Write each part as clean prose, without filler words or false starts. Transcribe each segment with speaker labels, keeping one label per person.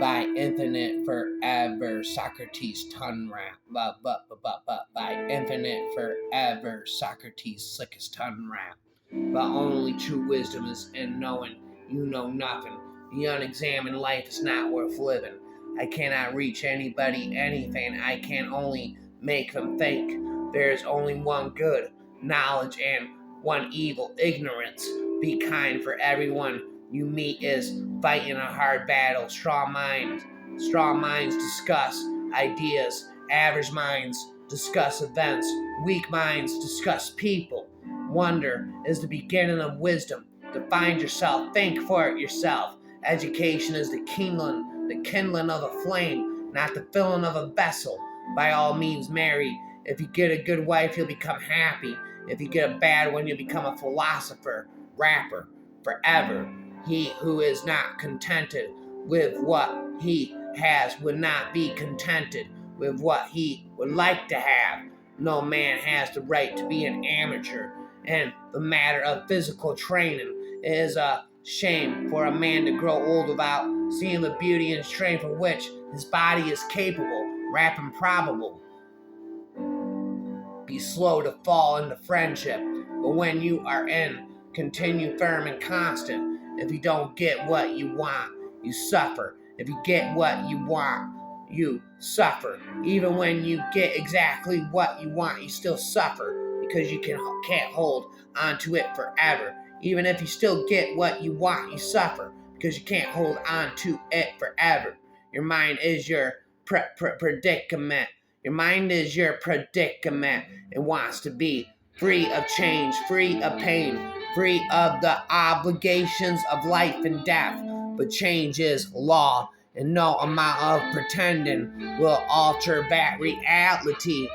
Speaker 1: by infinite forever, Socrates tongue rap. By infinite forever, Socrates slickest tongue rap. But only true wisdom is in knowing you know nothing. The unexamined life is not worth living. I cannot reach anybody anything. I can only make them think. There is only one good, knowledge, and one evil, ignorance. Be kind, for everyone you meet is fighting a hard battle. Strong minds discuss ideas. Average minds discuss events. Weak minds discuss people. Wonder is the beginning of wisdom. To find yourself, think for it yourself. Education is the kindling of a flame, not the filling of a vessel. By all means, marry. If you get a good wife, you'll become happy. If you get a bad one, you'll become a philosopher, rapper, forever. He who is not contented with what he has would not be contented with what he would like to have. No man has the right to be an amateur. And the matter of physical training, it is a shame for a man to grow old without seeing the beauty and strength of which his body is capable. Rap improbable. Be slow to fall into friendship, but when you are in, continue firm and constant. If you don't get what you want, you suffer. If you get what you want, you suffer. Even when you get exactly what you want, you still suffer because you can't hold on to it forever. Even if you still get what you want, you suffer because you can't hold on to it forever. Your mind is your predicament. Your mind is your predicament. It wants to be free of change, free of pain, free of the obligations of life and death. But change is law, and no amount of pretending will alter that reality.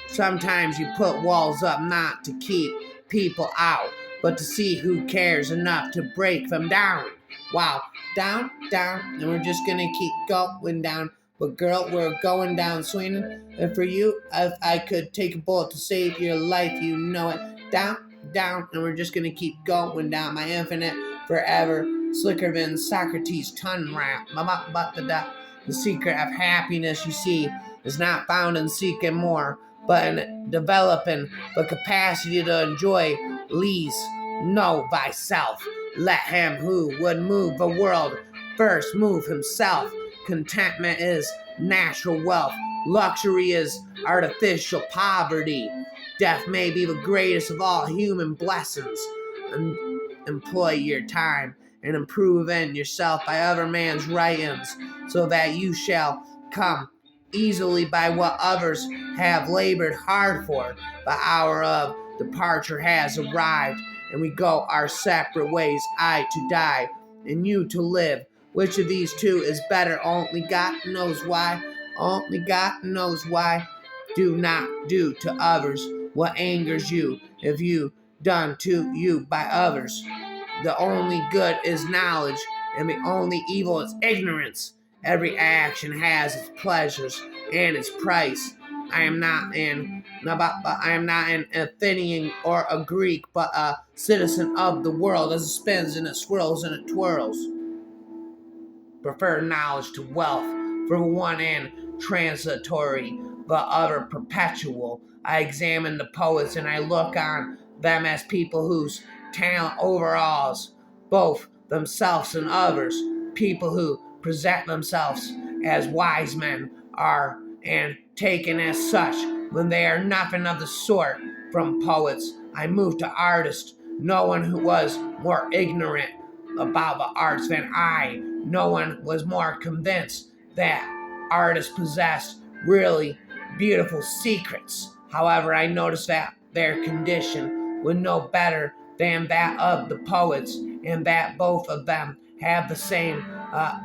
Speaker 1: Sometimes you put walls up not to keep people out, but to see who cares enough to break them down. Wow, down, and we're just gonna keep going down. But girl, we're going down swinging. And for you, if I could take a bullet to save your life, you know it. Down, and we're just gonna keep going down. My infinite forever, slicker than Socrates' tongue rap. The secret of happiness, you see, is not found in seeking more, but in developing the capacity to enjoy least. Know thyself. Let him who would move the world first move himself. Contentment is natural wealth. Luxury is artificial poverty. Death may be the greatest of all human blessings. Employ your time and improve in yourself by other man's writings, so that you shall come easily by what others have labored hard for. The hour of departure has arrived, and we go our separate ways, I to die, and you to live. Which of these two is better? Only God knows why. Only God knows why. Do not do to others what angers you if you done to you by others. The only good is knowledge, and the only evil is ignorance. Every action has its pleasures and its price. I am not an Athenian or a Greek, but a citizen of the world, as it spins and it swirls and it twirls. Prefer knowledge to wealth, for one and transitory, the other perpetual. I examine the poets and I look on them as people whose talent overawes both themselves and others. People who present themselves as wise men are and taken as such when they are nothing of the sort. From poets I move to artists. No one who was more ignorant about the arts than I. No one was more convinced that artists possessed really beautiful secrets. However, I noticed that their condition was no better than that of the poets, and that both of them have the same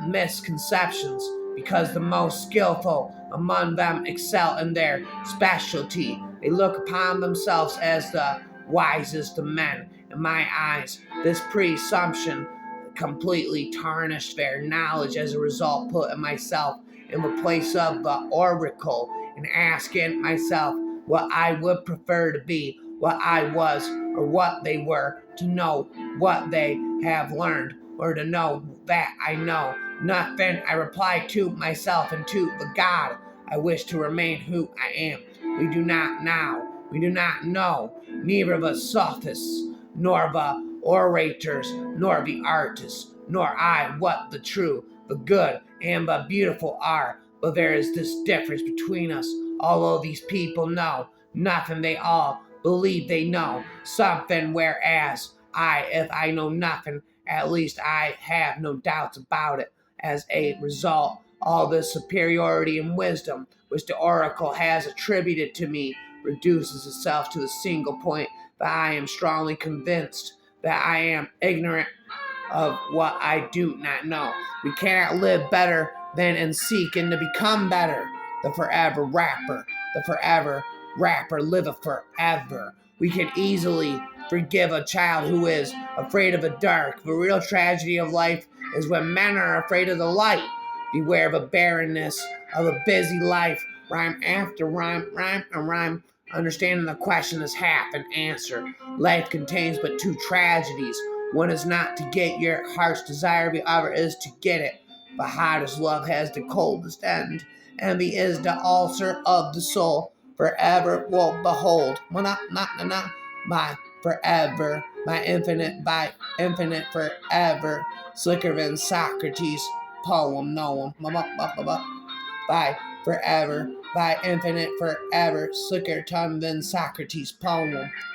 Speaker 1: misconceptions, because the most skillful among them excel in their specialty. They look upon themselves as the wisest of men. In my eyes, this presumption completely tarnished their knowledge. As a result, putting myself in the place of the oracle and asking myself what I would prefer to be, what I was, or what they were, to know what they have learned, or to know that I know Nothing, I reply to myself and to the God. I wish to remain who I am. We do not now. We do not know, neither the sophists, nor the orators, nor the artists, nor I, what the true, the good, and the beautiful are. But there is this difference between us. Although these people know nothing, they all believe they know something, whereas I, if I know nothing, at least I have no doubts about it. As a result, all this superiority and wisdom which the oracle has attributed to me reduces itself to the single point that I am strongly convinced that I am ignorant of what I do not know. We cannot live better than in seeking to become better. The forever rapper liveth forever. We can easily forgive a child who is afraid of the dark. The real tragedy of life is when men are afraid of the light. Beware of the barrenness of a busy life. Rhyme after rhyme, rhyme and rhyme. Understanding the question is half an answer. Life contains but two tragedies. One is not to get your heart's desire, the other is to get it. The hottest love has the coldest end. Envy is the ulcer of the soul. Forever will behold. My forever, my infinite by infinite forever. Slicker than Socrates' poem, Noam. By forever, by infinite forever. Slicker tongue than Socrates' poem.